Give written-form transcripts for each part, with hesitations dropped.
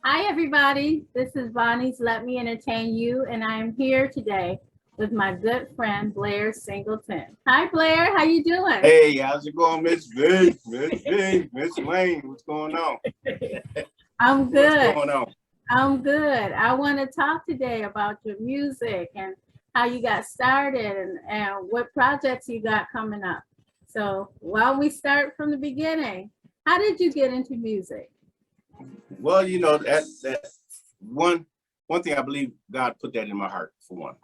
Hi, everybody. This is Vonnie's Let Me Entertain You, and I am here today with my good friend Blair Singleton. Hi, Blair. How you doing? Hey, how's it going, Miss V? Miss V, Miss Lane, what's going on? I'm good. What's going on? I'm good. I want to talk today about your music and how you got started and what projects you got coming up. So, while we start from the beginning, how did you get into music? Well, you know that one thing I believe God put that in my heart for one.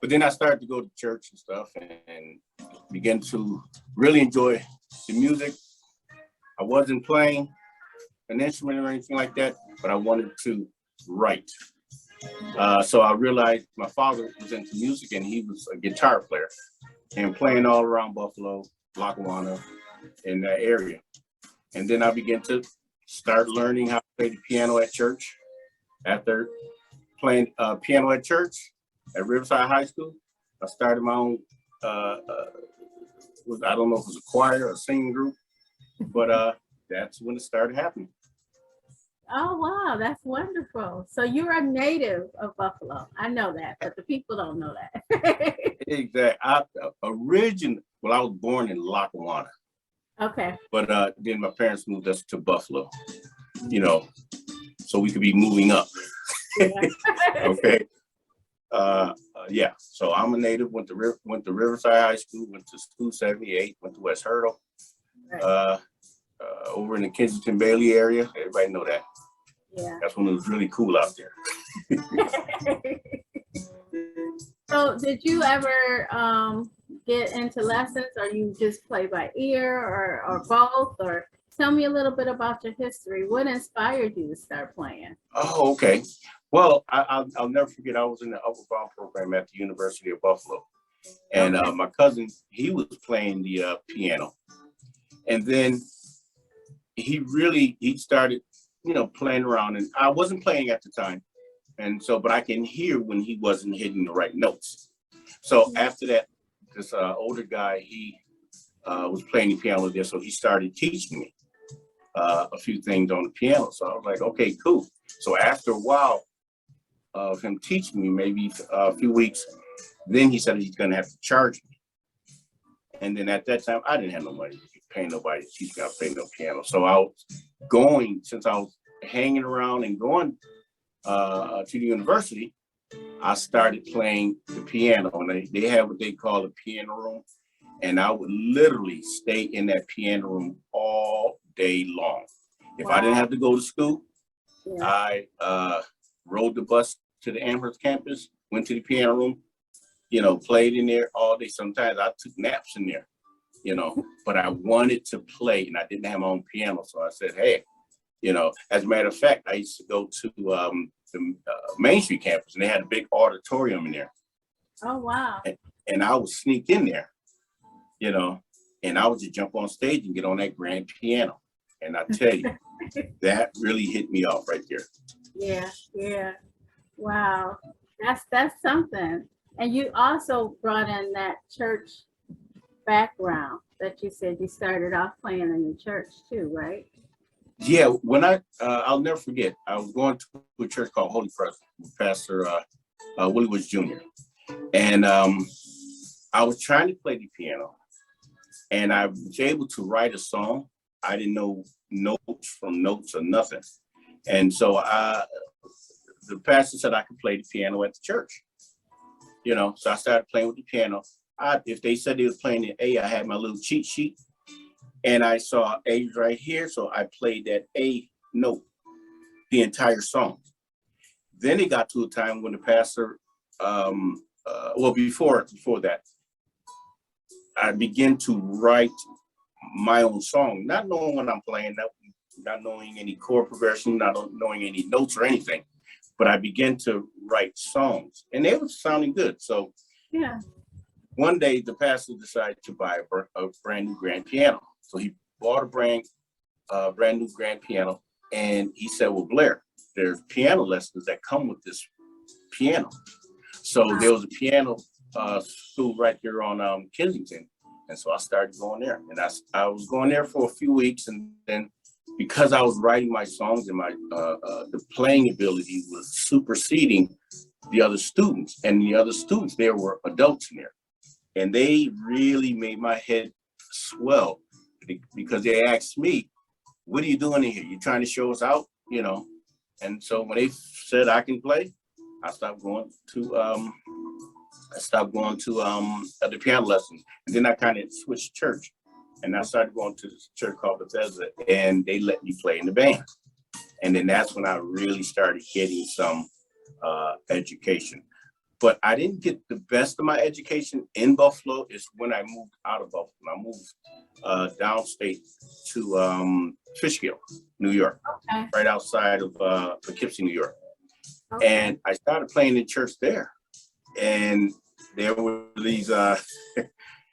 But then I started to go to church and stuff and began to really enjoy the music. I wasn't playing an instrument or anything like that, but I wanted to write. So I realized my father was into music and he was a guitar player and playing all around Buffalo, Lackawanna, in that area. And then I began to start learning how to play the piano at church. After playing piano at church at Riverside High School, I started my own, I don't know if it was a choir or a singing group, but that's when it started happening. Oh, wow, that's wonderful. So you're a native of Buffalo. I know that, but the people don't know that. Exactly. I was born in Lackawanna, Okay. but then my parents moved us to Buffalo, you know, so we could be moving up. Yeah. Okay. Yeah. So I'm a native. Went to Riverside High School. Went to School 78. Went to West Hurdle. Right. Over in the Kensington Bailey area. Everybody know that. Yeah. That's when it was really cool out there. So did you ever get into lessons or you just play by ear or both? Or tell me a little bit about your history. What inspired you to start playing? Oh, okay. Well, I'll never forget. I was in the Upper Bound program at the University of Buffalo, and Okay. my cousin, he was playing the piano, and then he started, playing around, and I wasn't playing at the time, and so, but I can hear when he wasn't hitting the right notes. So after that, this older guy, he was playing the piano there, so he started teaching me a few things on the piano. So I was like, okay, cool. So after a while of him teaching me, maybe a few weeks, then he said he's going to have to charge me. And then at that time, I didn't have no money to pay nobody to teach me how to play no piano. So I was since I was hanging around and going to the university, I started playing the piano. And they have what they call a piano room. And I would literally stay in that piano room all day long. If I didn't have to go to school, I rode the bus to the Amherst campus, went to the piano room, played in there all day. Sometimes I took naps in there, but I wanted to play and I didn't have my own piano. So I said, hey, as a matter of fact, I used to go to the Main Street campus and they had a big auditorium in there. Oh, wow. And I would sneak in there, and I would just jump on stage and get on that grand piano. And I tell you, that really hit me off right there. Yeah, yeah. Wow. That's something. And you also brought in that church background that you said you started off playing in the church too, right? Yeah, I'll never forget, I was going to a church called Holy Presence with Pastor Willie Woods Jr. And I was trying to play the piano and I was able to write a song. I didn't know notes from notes or nothing. And so the pastor said I could play the piano at the church, so I started playing with the piano. If they said they was playing the A, I had my little cheat sheet and I saw A's right here. So I played that A note the entire song. Then it got to a time when the pastor, before that, I began to write my own song, not knowing what I'm playing, not knowing any chord progression, not knowing any notes or anything, but I began to write songs and they were sounding good. So yeah, one day the pastor decided to buy a brand new grand piano. So he bought a brand new grand piano and he said, well, Blair, there's piano lessons that come with this piano. So there was a piano school right there on Kensington. And so I started going there and I was going there for a few weeks and then because I was writing my songs and my the playing ability was superseding the other students, and the other students there were adults in there, and they really made my head swell because they asked me, "What are you doing in here? You trying to show us out?" You know, and so when they said I can play, I stopped going to the piano lessons, and then I kind of switched church, and I started going to this church called Bethesda, and they let me play in the band, and then that's when I really started getting some education. But I didn't get the best of my education in Buffalo. Is when I moved out of Buffalo. I moved downstate to Fishkill, New York, Okay. right outside of Poughkeepsie, New York. Okay. And I started playing in church there. And there were these, there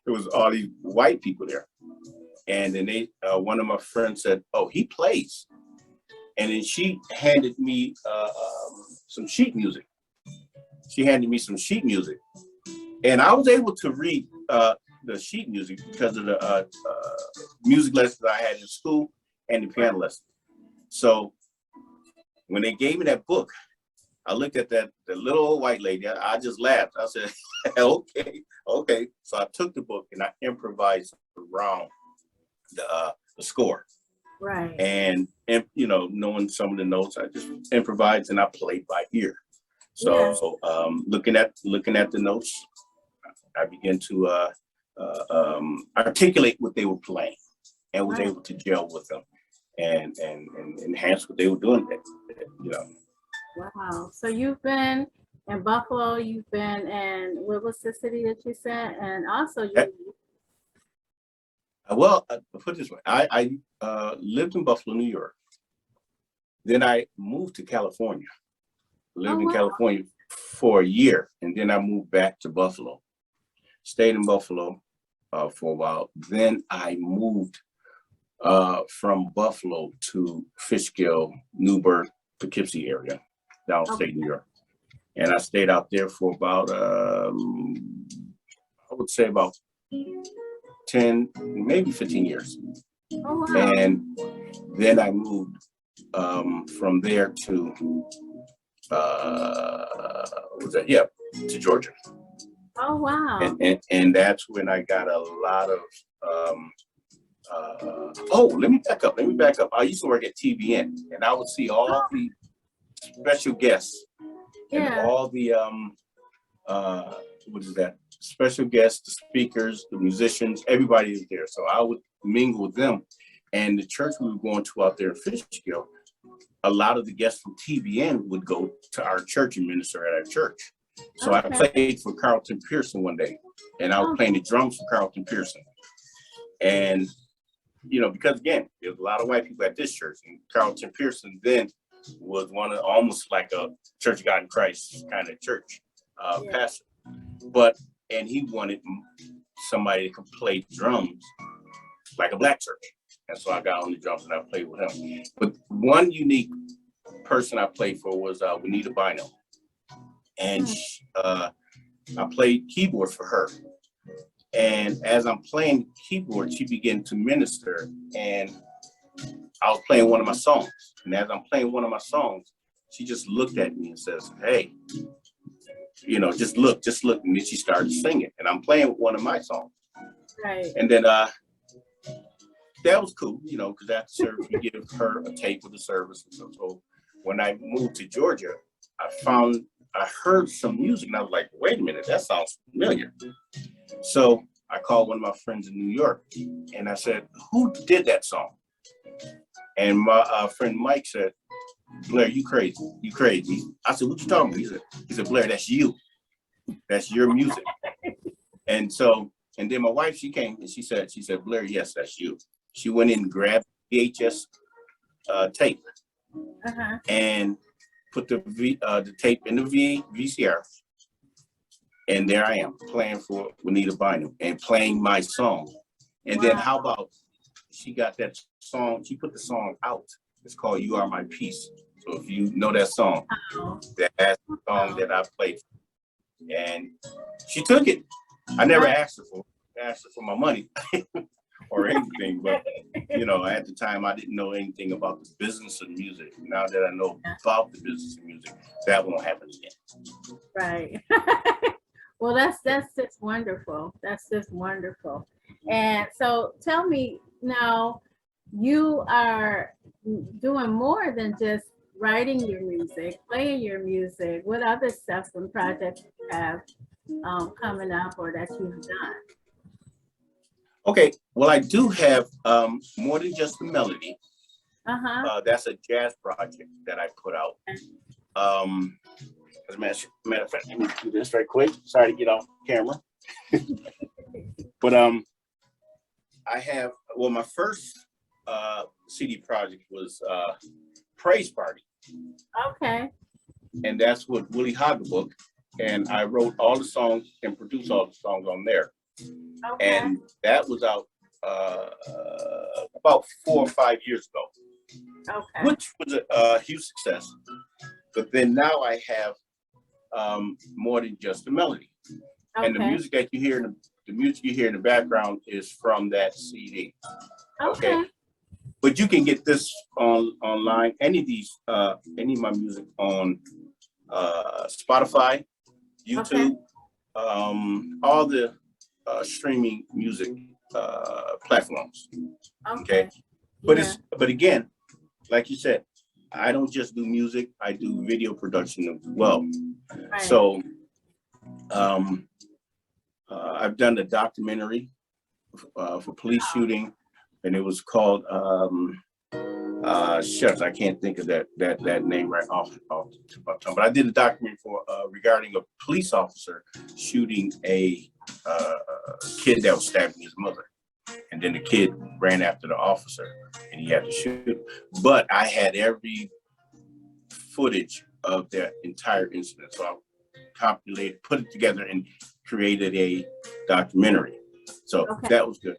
was all these white people there. And then one of my friends said, "Oh, he plays." And then she handed me some sheet music. And I was able to read the sheet music because of the music lessons I had in school and the piano lessons. So when they gave me that book, I looked at the little old white lady. I just laughed. I said, okay. So I took the book and I improvised around the score. Right. And you know, knowing some of the notes, I just improvised and I played by ear. So looking at the notes, I began to articulate what they were playing, and was able to gel with them and enhance what they were doing. You know. Wow. So you've been in Buffalo. You've been in, what was the city that you said? And also you. Well, put it this way: I lived in Buffalo, New York. Then I moved to California. Lived in California for a year, and then I moved back to Buffalo. Stayed in Buffalo for a while. Then I moved from Buffalo to Fishkill, Newburgh, Poughkeepsie area, downstate New York. And I stayed out there for about, I would say about 10, maybe 15 years. Oh, wow. And then I moved from there to to Georgia. Oh, wow. And that's when I got a lot of let me back up. I used to work at TVN, and I would see all the special guests and all the special guests, the speakers, the musicians, everybody is there. So I would mingle with them. And the church we were going to out there in Fishkill, a lot of the guests from TVN would go to our church and minister at our church. So I played for Carlton Pearson one day, and I was playing the drums for Carlton Pearson. And, you know, because again, there's a lot of white people at this church, and Carlton Pearson then was one of almost like a Church of God in Christ kind of church pastor. And he wanted somebody that could play drums like a black church. And so I got on the drums and I played with him. But one unique person I played for was Juanita Bynum. And I played keyboard for her. And as I'm playing keyboard, she began to minister. And I was playing one of my songs. And as I'm playing one of my songs, she just looked at me and says, "Hey, you know, just look. And then she started singing. And I'm playing one of my songs. Right. And then that was cool, you know, because after service, we give her a tape of the service and stuff. So when I moved to Georgia, I heard some music and I was like, wait a minute, that sounds familiar. So I called one of my friends in New York and I said, "Who did that song?" And my friend Mike said, "Blair, you crazy. I said, "What you talking about?" He said, "Blair, that's you. That's your music." And then my wife, she came and she said, "Blair, yes, that's you." She went in and grabbed VHS tape and put the tape in the VCR. And there I am playing for Juanita Bynum and playing my song. And then how about she got that song, she put the song out. It's called "You Are My Peace." So if you know that song, that's the song that I played. And she took it. I never asked her for my money. or anything, but you know, at the time I didn't know anything about the business of music. Now that I know about the business of music, that won't happen again. Right. Well, that's just wonderful. That's just wonderful. And so tell me now, you are doing more than just writing your music, playing your music. What other stuff and projects you have coming up or that you've done? Okay, well, I do have more than just a melody. Uh-huh. That's a jazz project that I put out. As a matter of fact, let me do this right quick. Sorry to get off camera. But I have, well, my first CD project was Praise Party. Okay. And that's with Willie Hoggabook. And I wrote all the songs and produced all the songs on there. Okay. And that was out about 4 or 5 years ago, Okay. which was a huge success. But then now I have more than just a melody. Okay. And the music that you hear the music you hear in the background is from that CD. Okay. But you can get this online, any of my music on Spotify, YouTube, all the streaming music platforms. Okay. But but again, like you said, I don't just do music, I do video production as well. Right. So I've done a documentary for police shooting, and it was called shucks, I can't think of that name right off the top of my tongue. But I did a documentary for regarding a police officer shooting a kid that was stabbing his mother, and then the kid ran after the officer, and he had to shoot. But I had every footage of that entire incident, so I compiled, put it together, and created a documentary. So that was good.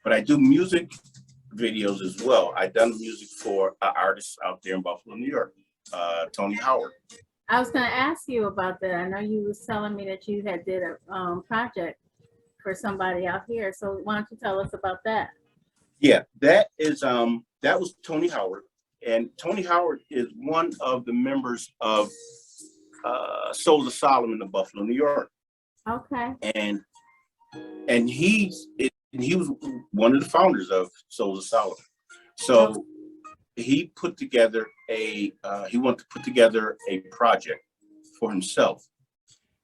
But I do music videos as well. I done music for artists out there in Buffalo, New York, Tony Howard. I was going to ask you about that. I know you was telling me that you had did a project for somebody out here. So why don't you tell us about that? Yeah, that is that was Tony Howard, and Tony Howard is one of the members of Souls of Solomon in Buffalo, New York. Okay. And he was one of the founders of Souls of Solomon. So he put together he wanted to put together a project for himself.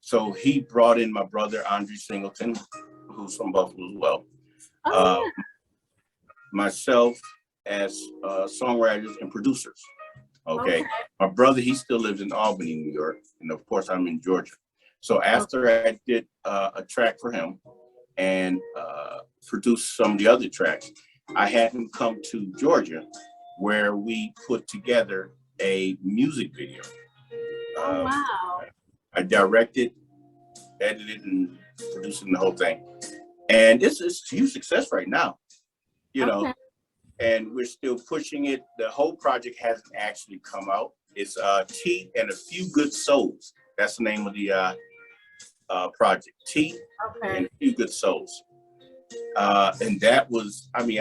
So he brought in my brother Andre Singleton, who's from Buffalo as well. Myself as songwriters and producers. Okay. My brother, he still lives in Albany, New York, and of course I'm in Georgia. So after I did a track for him and produced some of the other tracks, I had him come to Georgia, where we put together a music video. Wow. I directed, edited, and produced the whole thing. And it's a huge success right now, you know, and we're still pushing it. The whole project hasn't actually come out. It's Tea and a Few Good Souls. That's the name of the project, Tea and a Few Good Souls. And that was, I mean,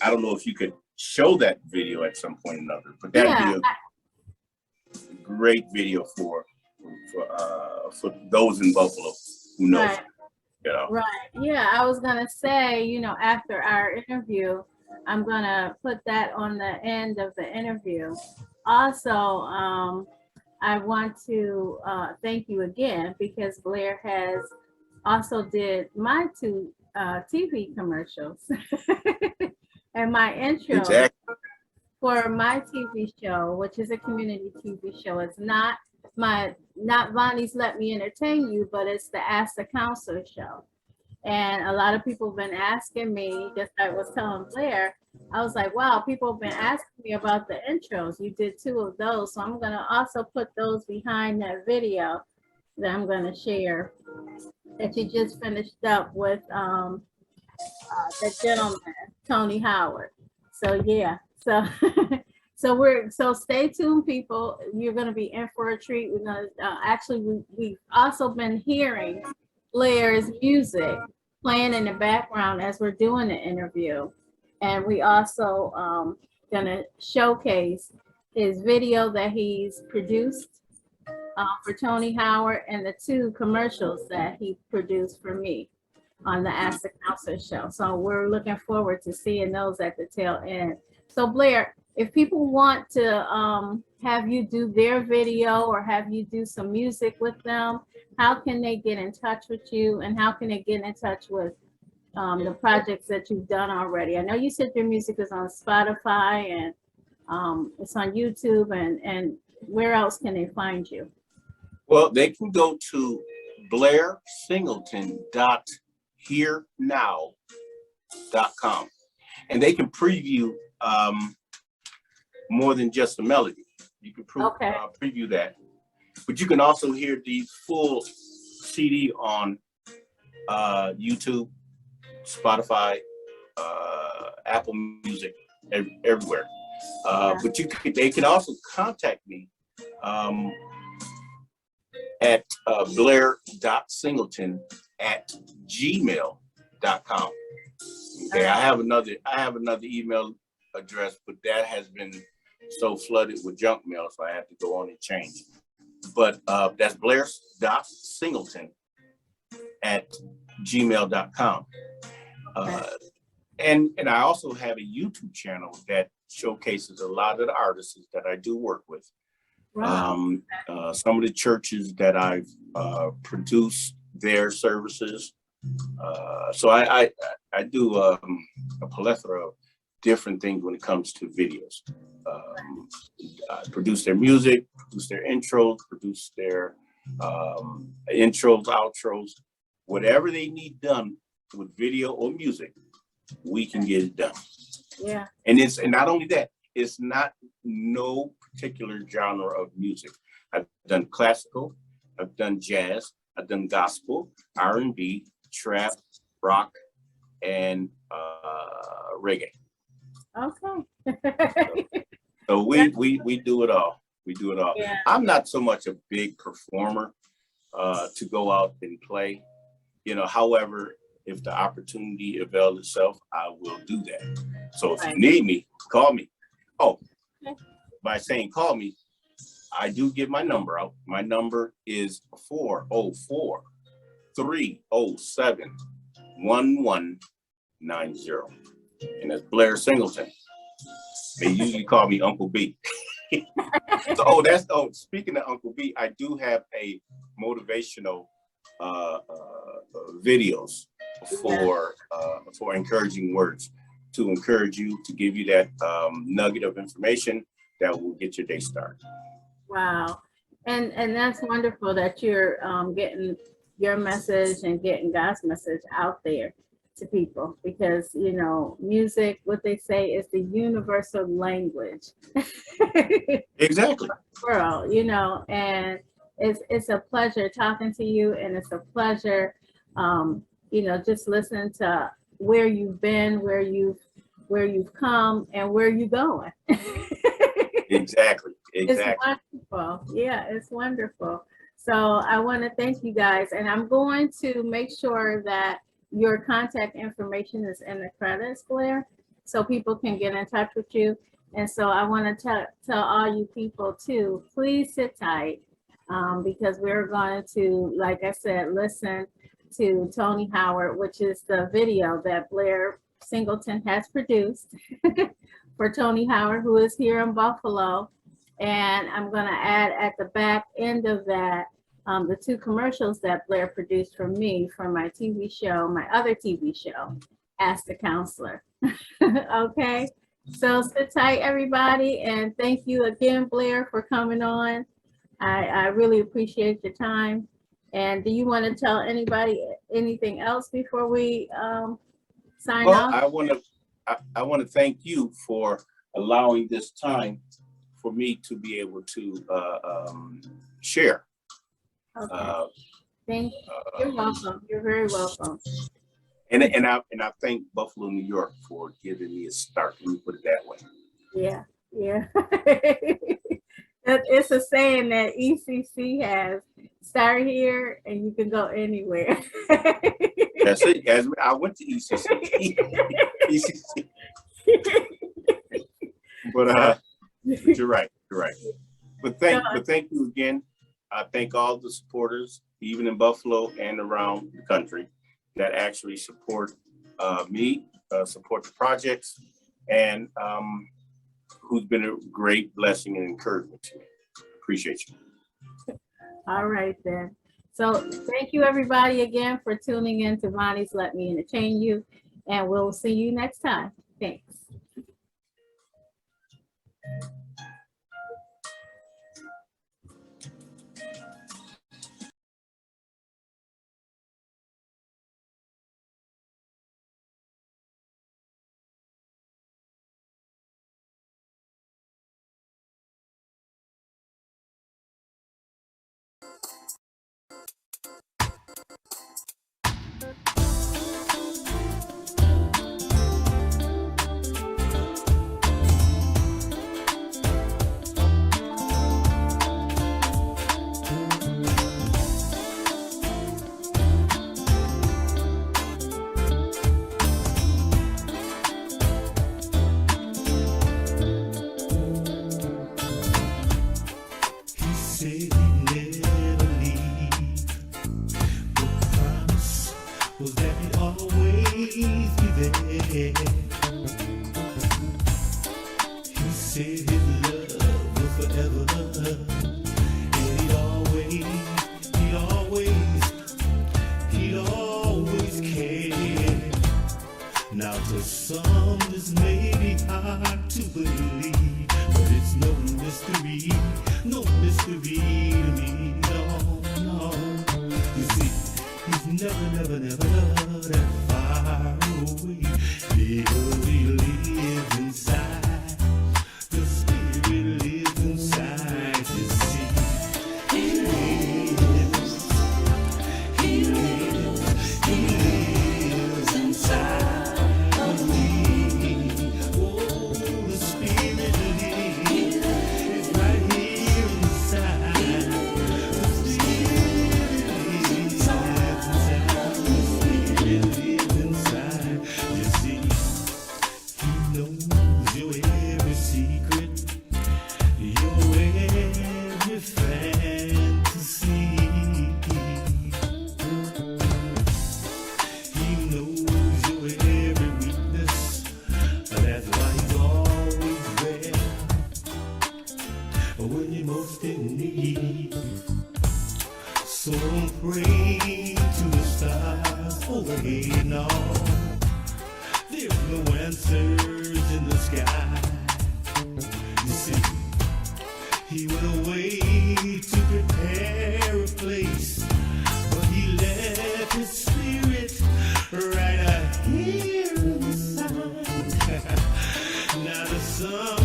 I don't know if you could show that video at some point or another, but that'd be a great video for those in Buffalo who know. Right. You know? Right. Yeah, I was gonna say, you know, after our interview, I'm gonna put that on the end of the interview. Also, I want to thank you again because Blair has also did my 2 TV commercials and my intro for my TV show, which is a community TV show. It's not Vonnie's Let Me Entertain You, but it's the Ask the Counselor show. And a lot of people have been asking me, just like I was telling Blair, I was like, wow, people have been asking me about the intros. You did 2 of those. So I'm going to also put those behind that video that I'm going to share that you just finished up with that gentleman, Tony Howard. So yeah, so so stay tuned, people. You're going to be in for a treat. We're going to actually we've also been hearing Blair's music playing in the background as we're doing the interview. And we also gonna showcase his video that he's produced for Tony Howard and the 2 commercials that he produced for me on the Ask the Counselor show. So we're looking forward to seeing those at the tail end. So Blair, if people want to have you do their video or have you do some music with them, how can they get in touch with you, and how can they get in touch with the projects that you've done already? I know you said your music is on Spotify and it's on YouTube, and where else can they find you? Well, they can go to blairsingleton.hearnow.com, and they can preview more than just a melody. You can preview that, but you can also hear the full CD on YouTube, Spotify, Apple Music, everywhere. But they can also contact me at blair.singleton@gmail.com. Okay, I have another email address, but that has been so flooded with junk mail, so I have to go on and change. But that's blair.singleton@gmail.com. And I also have a YouTube channel that showcases a lot of the artists that I do work with. Wow. Some of the churches that I've produced their services. So I do a plethora of different things when it comes to videos. I produce their music, produce their intros, produce their intros, outros, whatever they need done with video or music, we can get it done. Yeah. And not only that, it's not no particular genre of music. I've done classical, I've done jazz, I've done gospel, R&B, trap, rock, and reggae. Okay. So we do it all. We do it all. Yeah. I'm not so much a big performer to go out and play. However, if the opportunity avails itself, I will do that. So if you need me, call me. Oh, by saying call me, I do give my number out. My number is 404-307-1190. And that's Blair Singleton. They usually call me Uncle B. Speaking of Uncle B, I do have a motivational videos for encouraging words, to encourage you, to give you that nugget of information that will get your day started. Wow. And that's wonderful that you're getting your message and getting God's message out there to people, because music, what they say, is the universal language. Exactly. World, and it's a pleasure talking to you, and it's a pleasure just listening to where you've been, where you've come, and where you're going. Exactly. It's wonderful. Yeah, it's wonderful. So I want to thank you guys, and I'm going to make sure that your contact information is in the credits, Blair, so people can get in touch with you. And so I want to tell all you people too, please sit tight, because we're going to, like I said, listen to Tony Howard, which is the video that Blair Singleton has produced for Tony Howard, who is here in Buffalo. And I'm going to add at the back end of that the 2 commercials that Blair produced for me for my TV show, my other TV show, Ask the Counselor. Okay, so sit tight, everybody, and thank you again, Blair, for coming on. I really appreciate your time. And do you want to tell anybody anything else before we sign off? I want to thank you for allowing this time for me to be able to share. Okay. Thank you. You're welcome. You're very welcome. And I thank Buffalo, New York for giving me a start. Let me put it that way. Yeah. It's a saying that ECC has. start here and you can go anywhere. That's it. As I went to ECC, but you're right. You're right. But thank you again. I thank all the supporters, even in Buffalo and around the country, that actually support me, support the projects, and who's been a great blessing and encouragement to me. Appreciate you. All right then. So thank you everybody again for tuning in to Vonnie's Let Me Entertain You, and we'll see you next time. Thanks. Now the sun